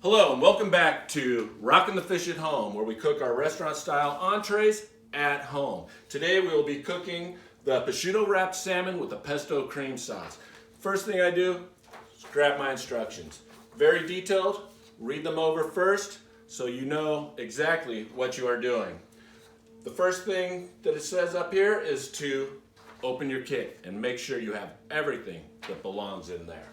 Hello and welcome back to Rockin' the Fish at Home, where we cook our restaurant-style entrees at home. Today we will be cooking the prosciutto wrapped salmon with a pesto cream sauce. First thing I do is grab my instructions. Very detailed, read them over first so you know exactly what you are doing. The first thing that it says up here is to open your kit and make sure you have everything that belongs in there.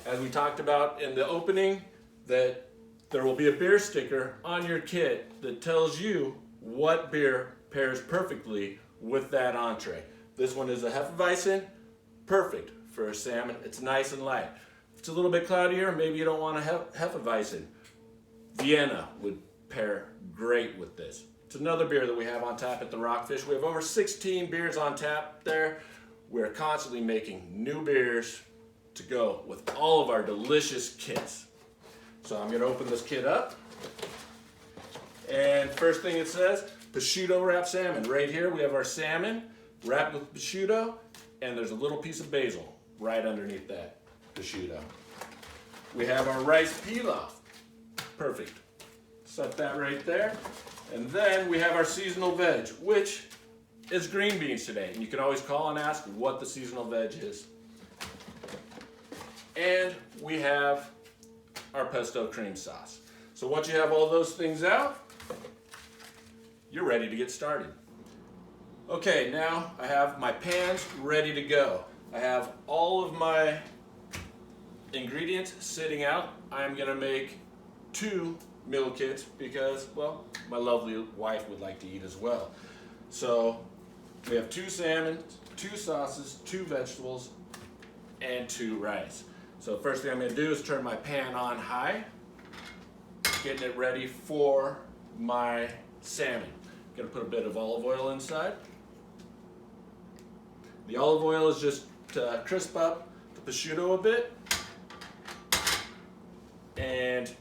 As we talked about in the opening, that there will be a beer sticker on your kit that tells you what beer pairs perfectly with that entree. This one is a Hefeweizen, perfect for a salmon. It's nice and light. If it's a little bit cloudier, maybe you don't want a Hefeweizen. Vienna would pair great with this. It's another beer that we have on tap at the Rockfish. We have over 16 beers on tap there. We're constantly making new beers to go with all of our delicious kits. So I'm going to open this kit up, and first thing it says, prosciutto wrapped salmon. Right here we have our salmon wrapped with prosciutto, and there's a little piece of basil right underneath that prosciutto. We have our rice pilaf, perfect. Set that right there, and then we have our seasonal veg, which is green beans today. And you can always call and ask what the seasonal veg is. And we have our pesto cream sauce. So once you have all those things out, you're ready to get started. Okay, now I have my pans ready to go. I have all of my ingredients sitting out. I'm gonna make 2 meal kits because, well, my lovely wife would like to eat as well. So we have 2 salmon, 2 sauces, 2 vegetables, and 2 rice. So first thing I'm going to do is turn my pan on high, getting it ready for my salmon. I'm going to put a bit of olive oil inside. The olive oil is just to crisp up the prosciutto a bit and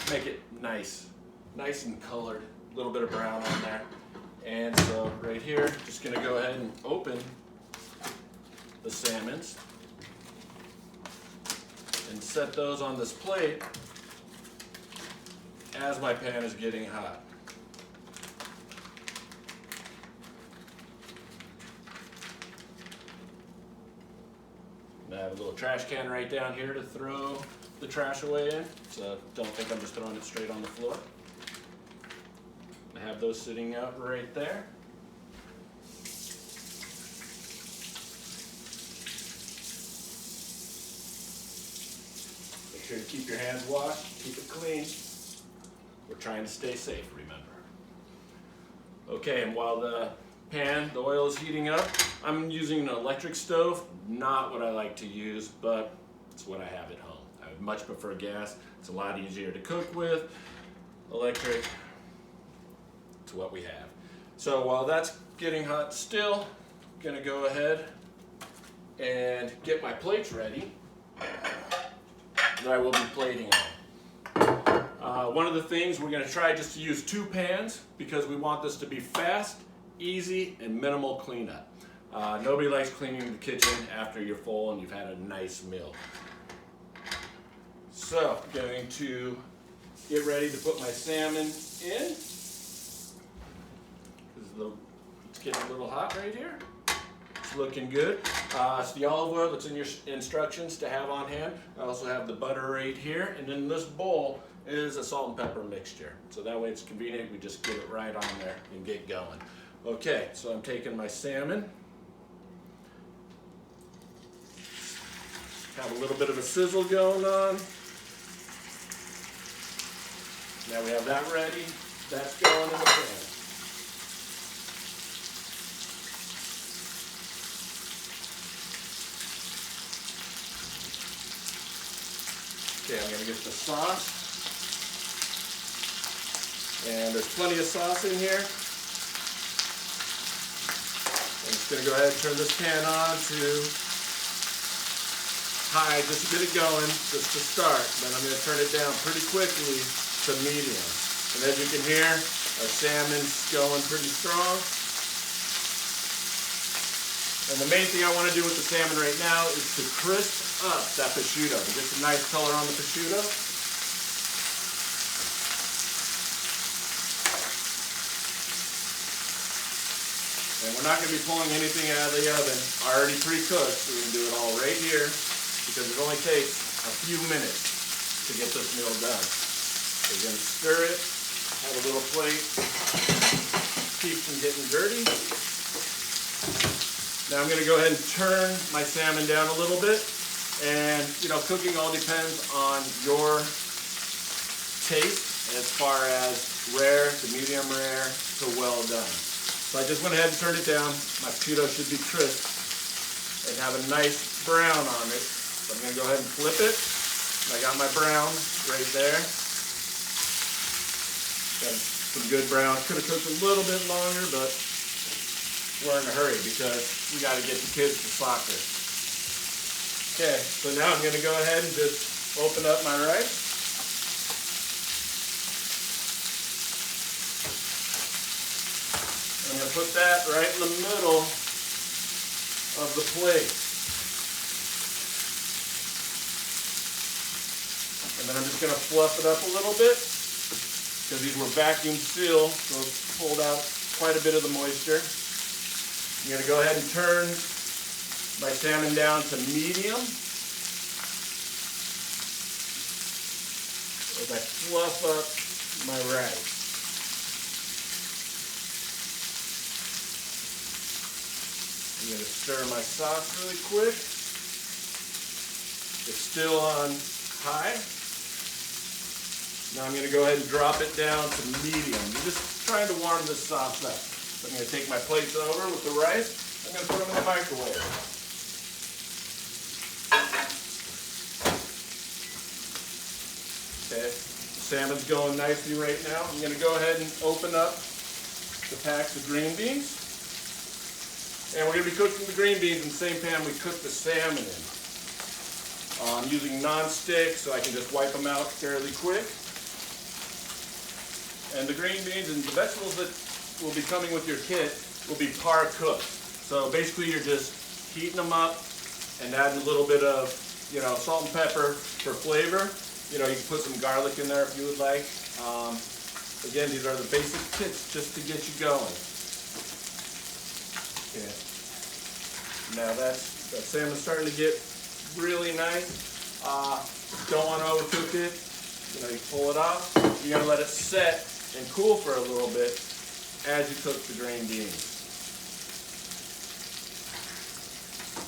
make it nice and colored. A little bit of brown on there. And so right here, just going to go ahead and open the salmons and set those on this plate as my pan is getting hot. And I have a little trash can right down here to throw the trash away in, so don't think I'm just throwing it straight on the floor. I have those sitting out right there. Make sure to keep your hands washed, keep it clean. We're trying to stay safe, remember. Okay, and while the oil is heating up, I'm using an electric stove. Not what I like to use, but it's what I have at home. I would much prefer gas. It's a lot easier to cook with. Electric, it's what we have. So while that's getting hot still, I'm gonna go ahead and get my plates ready that I will be plating on. One of the things we're going to try just to use 2 pans because we want this to be fast, easy, and minimal cleanup. Nobody likes cleaning the kitchen after you're full and you've had a nice meal. So I'm going to get ready to put my salmon in. It's getting a little hot right here. It's looking good. It's the olive oil that's in your instructions to have on hand. I also have the butter right here, and in this bowl is a salt and pepper mixture. So that way it's convenient, we just get it right on there and get going. Okay, so I'm taking my salmon. Have a little bit of a sizzle going on. Now we have that ready. That's going in the pan. Okay, I'm going to get the sauce. And there's plenty of sauce in here. I'm just going to go ahead and turn this pan on to high just to get it going, just to start. Then I'm going to turn it down pretty quickly to medium. And as you can hear, our salmon's going pretty strong. And the main thing I want to do with the salmon right now is to crisp up that prosciutto, to get some nice color on the prosciutto. And we're not going to be pulling anything out of the oven already pre-cooked. We're going to do it all right here because it only takes a few minutes to get this meal done. We're going to stir it, have a little plate, keep from getting dirty. Now I'm going to go ahead and turn my salmon down a little bit. And, you know, cooking all depends on your taste as far as rare to medium rare to well done. So I just went ahead and turned it down. My prosciutto should be crisp and have a nice brown on it. So I'm going to go ahead and flip it. I got my brown right there. Got some good brown. Could have cooked a little bit longer, but we're in a hurry because we got to get the kids to soccer. Okay, so now I'm going to go ahead and just open up my rice. I'm going to put that right in the middle of the plate. And then I'm just going to fluff it up a little bit because these were vacuum sealed, so it's pulled out quite a bit of the moisture. I'm going to go ahead and turn my salmon down to medium as I fluff up my rice. I'm going to stir my sauce really quick. It's still on high. Now I'm going to go ahead and drop it down to medium. I'm just trying to warm this sauce up. So I'm going to take my plates over with the rice. I'm going to put them in the microwave. Okay, the salmon's going nicely right now. I'm going to go ahead and open up the packs of green beans. And we're going to be cooking the green beans in the same pan we cooked the salmon in. I'm using non-stick so I can just wipe them out fairly quick. And the green beans and the vegetables that will be coming with your kit will be par cooked. So basically you're just heating them up and adding a little bit of, you know, salt and pepper for flavor. You know, you can put some garlic in there if you would like. Again, these are the basic kits just to get you going. Okay. Now that salmon's starting to get really nice. Don't want to overcook it. You know, you pull it off. You're going to let it set and cool for a little bit as you cook the green beans.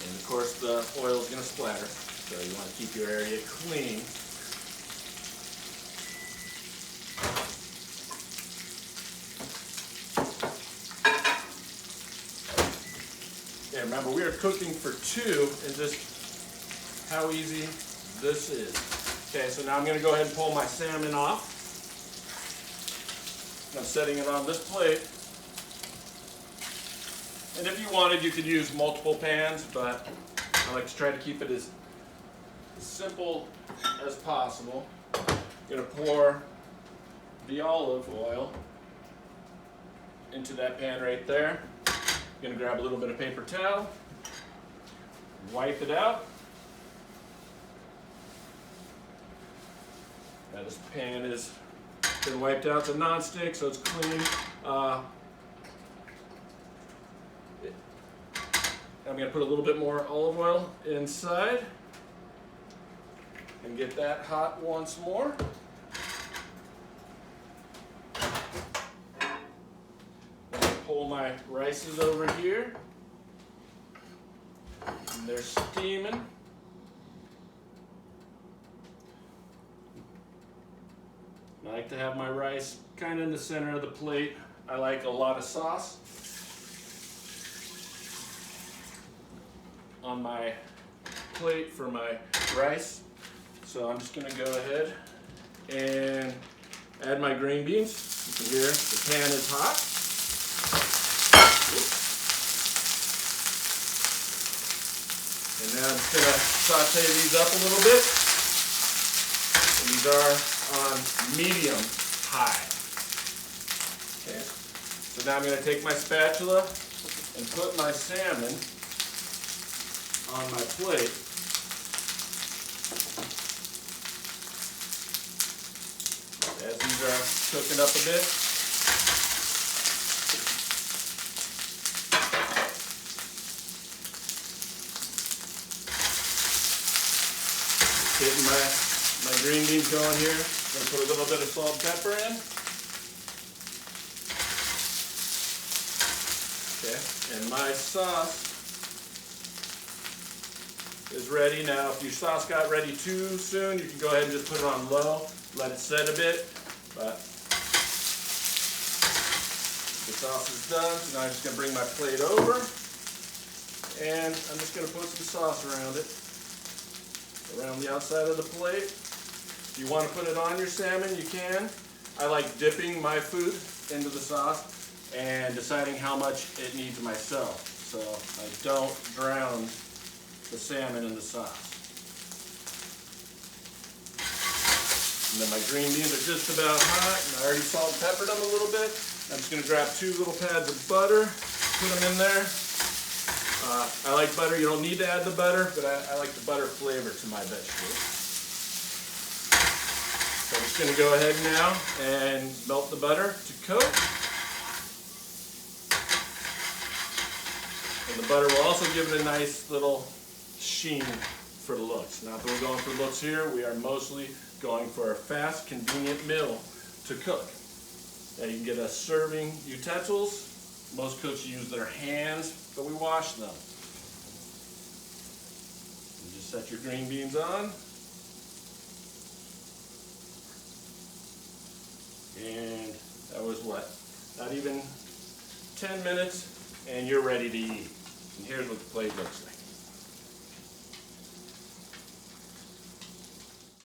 And of course the oil is going to splatter, so you want to keep your area clean. Yeah, remember we are cooking for two, and just how easy this is. Okay, so now I'm going to go ahead and pull my salmon off. I'm setting it on this plate. And if you wanted, you could use multiple pans, but I like to try to keep it as simple as possible. I'm going to pour the olive oil into that pan right there. I'm going to grab a little bit of paper towel, wipe it out. Now this pan has been wiped out. It's a non-stick, so it's clean. I'm going to put a little bit more olive oil inside and get that hot once more. I'm going to pull my rices over here, and they're steaming. I like to have my rice kind of in the center of the plate. I like a lot of sauce on my plate for my rice. So I'm just going to go ahead and add my green beans. You can hear the pan is hot. And now I'm just going to saute these up a little bit. And these are on medium high. Okay. So now I'm going to take my spatula and put my salmon on my plate. As these are cooking up a bit. my green beans going here. I'm going to put a little bit of salt and pepper in. Okay, and my sauce is ready. Now, if your sauce got ready too soon, you can go ahead and just put it on low, let it set a bit. But the sauce is done, so now I'm just going to bring my plate over, and I'm just going to put some sauce around it, around the outside of the plate. If you want to put it on your salmon, you can. I like dipping my food into the sauce and deciding how much it needs myself, so I don't drown the salmon in the sauce. And then my green beans are just about hot, and I already salt and peppered them a little bit. I'm just going to grab 2 little pads of butter, put them in there. I like butter. You don't need to add the butter, but I like the butter flavor to my vegetables. So I'm just going to go ahead now and melt the butter to coat. And the butter will also give it a nice little sheen for the looks. Not that we're going for looks here, we are mostly going for a fast, convenient meal to cook. Now you can get us serving utensils. Most cooks use their hands, but we wash them. You just set your green beans on. And that was what? Not even 10 minutes, and you're ready to eat. And here's what the plate looks like.